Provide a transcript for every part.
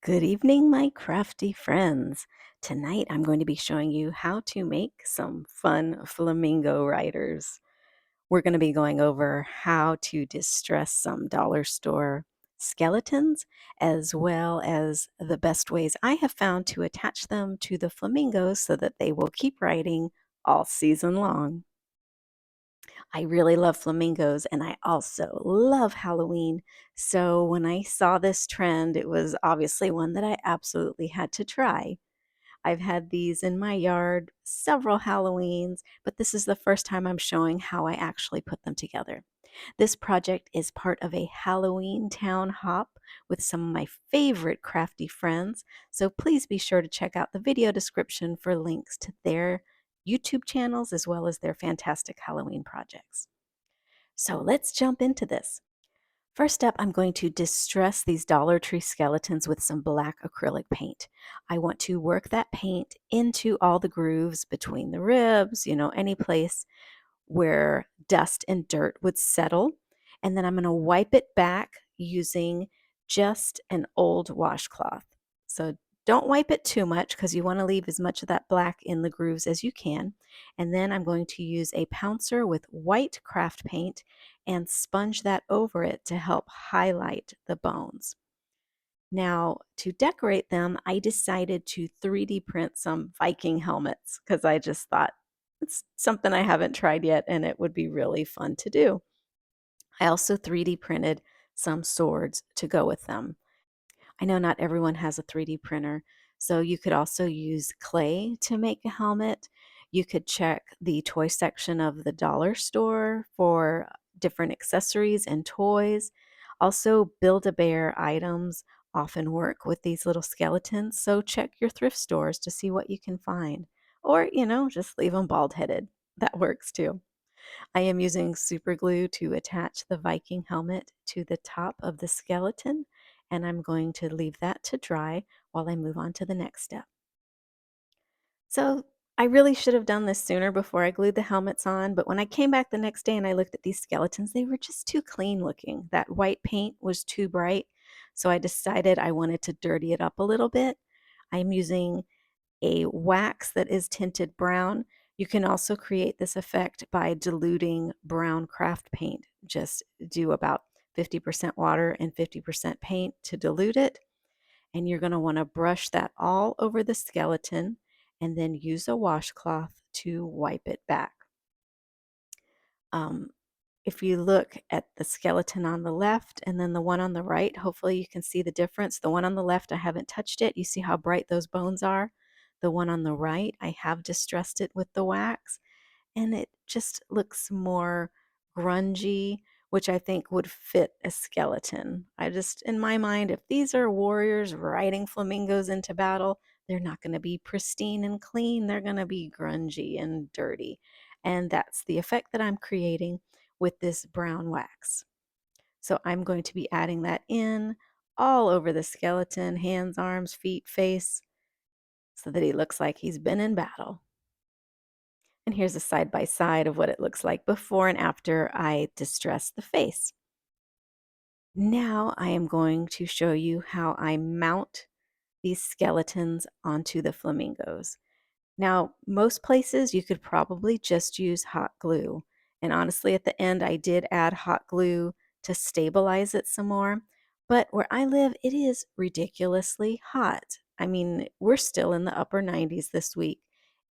Good evening, my crafty friends. Tonight I'm going to be showing you how to make some fun flamingo riders. We're going to be going over how to distress some dollar store skeletons, as well as the best ways I have found to attach them to the flamingos so that they will keep riding all season long. I really love flamingos and I also love Halloween. So when I saw this trend, it was obviously one that I absolutely had to try. I've had these in my yard several Halloweens, but this is the first time I'm showing how I actually put them together. This project is part of a Halloween town hop with some of my favorite crafty friends, so please be sure to check out the video description for links to their YouTube channels as well as their fantastic Halloween projects. So let's jump into this. First up, I'm going to distress these Dollar Tree skeletons with some black acrylic paint. I want to work that paint into all the grooves between the ribs, any place where dust and dirt would settle. And then I'm going to wipe it back using just an old washcloth. So don't wipe it too much because you want to leave as much of that black in the grooves as you can. And then I'm going to use a pouncer with white craft paint and sponge that over it to help highlight the bones. Now, to decorate them, I decided to 3D print some Viking helmets because I just thought it's something I haven't tried yet and it would be really fun to do. I also 3D printed some swords to go with them. I know not everyone has a 3D printer, so you could also use clay to make a helmet. You could check the toy section of the dollar store for different accessories and toys. Also, Build-A-Bear items often work with these little skeletons, so check your thrift stores to see what you can find. Or, just leave them bald-headed. That works too. I am using super glue to attach the Viking helmet to the top of the skeleton, and I'm going to leave that to dry while I move on to the next step. So I really should have done this sooner before I glued the helmets on, but when I came back the next day and I looked at these skeletons, they were just too clean looking. That white paint was too bright, so I decided I wanted to dirty it up a little bit. I'm using a wax that is tinted brown. You can also create this effect by diluting brown craft paint. Just do about 50% water and 50% paint to dilute it. And you're going to want to brush that all over the skeleton and then use a washcloth to wipe it back. Um, if you look at the skeleton on the left and then the one on the right, hopefully you can see the difference. The one on the left, I haven't touched it. You see how bright those bones are? The one on the right, I have distressed it with the wax, and it just looks more grungy, which I think would fit a skeleton. In my mind, if these are warriors riding flamingos into battle, they're not going to be pristine and clean. They're going to be grungy and dirty. And that's the effect that I'm creating with this brown wax. So I'm going to be adding that in all over the skeleton, hands, arms, feet, face, so that he looks like he's been in battle. And here's a side by side of what it looks like before and after I distress the face. Now I am going to show you how I mount these skeletons onto the flamingos. Now, most places you could probably just use hot glue. And honestly, at the end, I did add hot glue to stabilize it some more. But where I live, it is ridiculously hot. I mean, we're still in the upper 90s this week.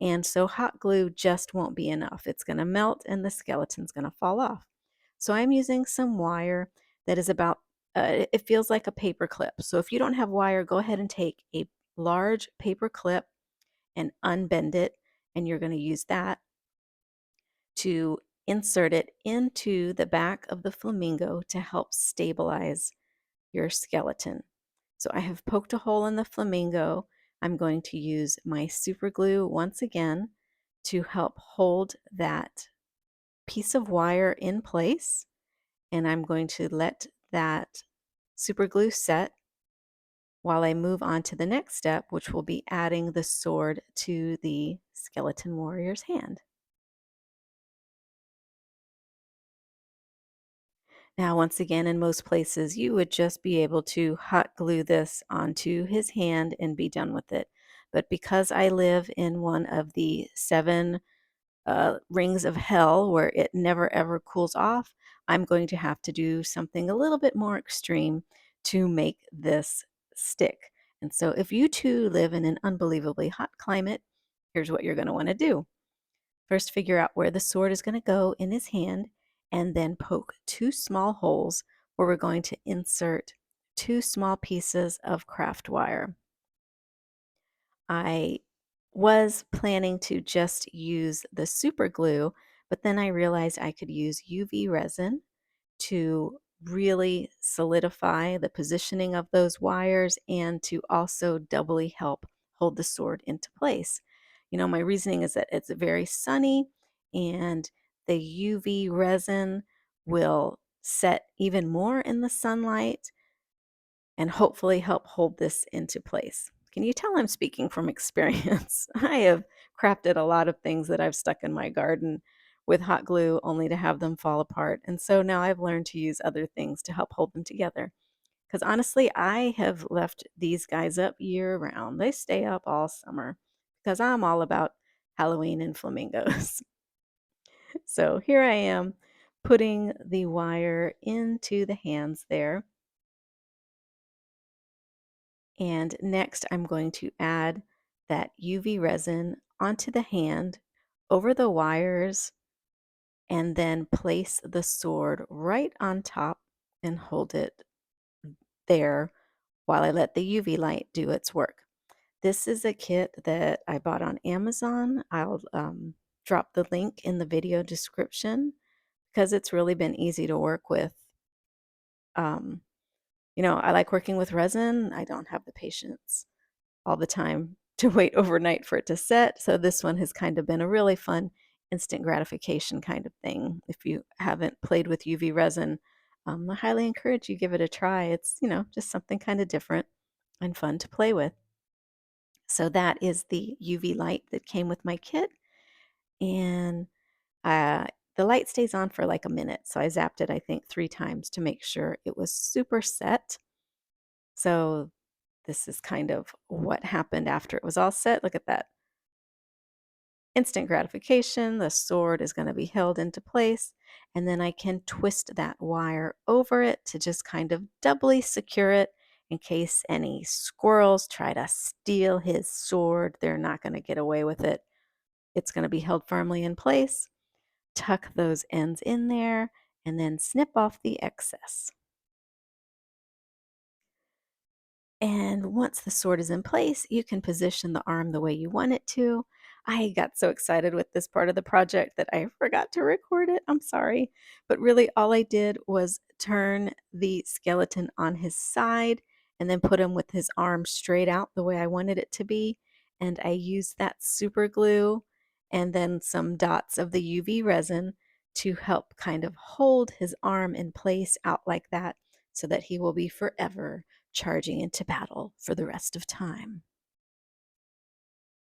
And so hot glue just won't be enough. It's going to melt and the skeleton's going to fall off. So I'm using some wire that is about, it feels like a paper clip. So if you don't have wire, go ahead and take a large paper clip and unbend it, and you're going to use that to insert it into the back of the flamingo to help stabilize your skeleton. So I have poked a hole in the flamingo. I'm going to use my super glue once again to help hold that piece of wire in place, and I'm going to let that super glue set while I move on to the next step, which will be adding the sword to the skeleton warrior's hand. Now, once again, in most places, you would just be able to hot glue this onto his hand and be done with it. But because I live in one of the seven rings of hell where it never ever cools off, I'm going to have to do something a little bit more extreme to make this stick. And so, if you too live in an unbelievably hot climate, here's what you're going to want to do. First, figure out where the sword is going to go in his hand, and then poke two small holes where we're going to insert two small pieces of craft wire. I was planning to just use the super glue, but then I realized I could use UV resin to really solidify the positioning of those wires and to also doubly help hold the sword into place. My reasoning is that it's very sunny and the UV resin will set even more in the sunlight and hopefully help hold this into place. Can you tell I'm speaking from experience? I have crafted a lot of things that I've stuck in my garden with hot glue only to have them fall apart. And so now I've learned to use other things to help hold them together. Because honestly, I have left these guys up year round. They stay up all summer because I'm all about Halloween and flamingos. So here I am putting the wire into the hands there. And next, I'm going to add that UV resin onto the hand over the wires and then place the sword right on top and hold it there while I let the UV light do its work. This is a kit that I bought on Amazon. I'll drop the link in the video description because it's really been easy to work with. Um, I like working with resin. I don't have the patience all the time to wait overnight for it to set. So this one has kind of been a really fun instant gratification kind of thing. If you haven't played with UV resin, I highly encourage you give it a try. It's, just something kind of different and fun to play with. So that is the UV light that came with my kit. And uh, the light stays on for like a minute. So I zapped it, I think, 3 times to make sure it was super set. So this is kind of what happened after it was all set. Look at that. Instant gratification. The sword is going to be held into place. And then I can twist that wire over it to just kind of doubly secure it in case any squirrels try to steal his sword. They're not going to get away with it. It's going to be held firmly in place. Tuck those ends in there and then snip off the excess. And once the sword is in place, you can position the arm the way you want it to. I got so excited with this part of the project that I forgot to record it. I'm sorry. But really, all I did was turn the skeleton on his side and then put him with his arm straight out the way I wanted it to be. And I used that super glue and then some dots of the UV resin to help kind of hold his arm in place out like that so that he will be forever charging into battle for the rest of time.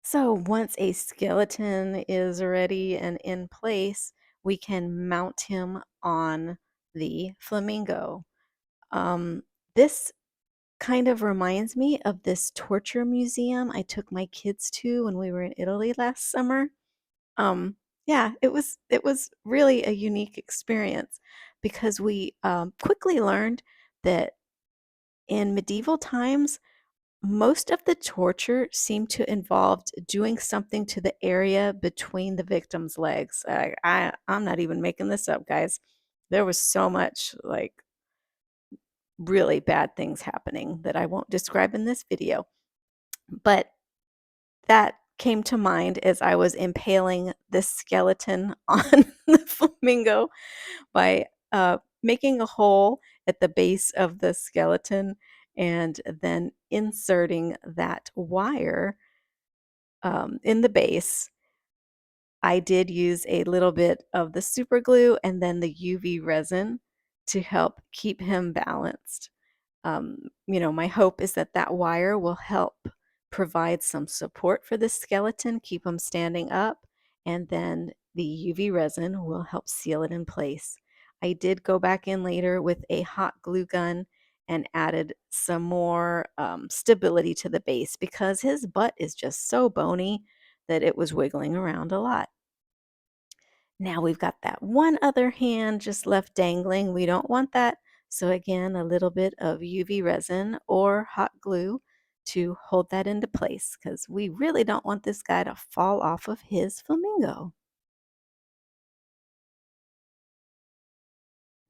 So once a skeleton is ready and in place, we can mount him on the flamingo. This kind of reminds me of this torture museum I took my kids to when we were in Italy last summer. Um, yeah, it was really a unique experience because we quickly learned that in medieval times, most of the torture seemed to involve doing something to the area between the victim's legs. I'm not even making this up, guys. There was so much like really bad things happening that I won't describe in this video. But that came to mind as I was impaling this skeleton on the flamingo by making a hole at the base of the skeleton and then inserting that wire in the base. I did use a little bit of the super glue and then the UV resin to help keep him balanced. My hope is that that wire will help provide some support for the skeleton, keep him standing up, and then the UV resin will help seal it in place. I did go back in later with a hot glue gun and added some more stability to the base because his butt is just so bony that it was wiggling around a lot. Now we've got that one other hand just left dangling. We don't want that. So again, a little bit of UV resin or hot glue to hold that into place because we really don't want this guy to fall off of his flamingo.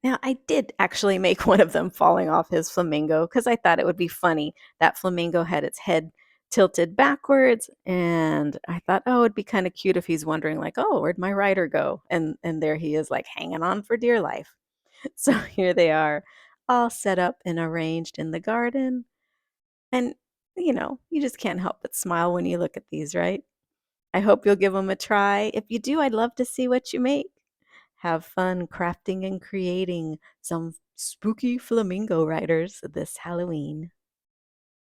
Now, I did actually make one of them falling off his flamingo because I thought it would be funny. That flamingo had its head tilted backwards, and I thought, oh, it'd be kind of cute if he's wondering, like, oh, where'd my rider go? And there he is, like hanging on for dear life. So here they are, all set up and arranged in the garden. And you just can't help but smile when you look at these, right? I hope you'll give them a try. If you do, I'd love to see what you make. Have fun crafting and creating some spooky flamingo riders this Halloween.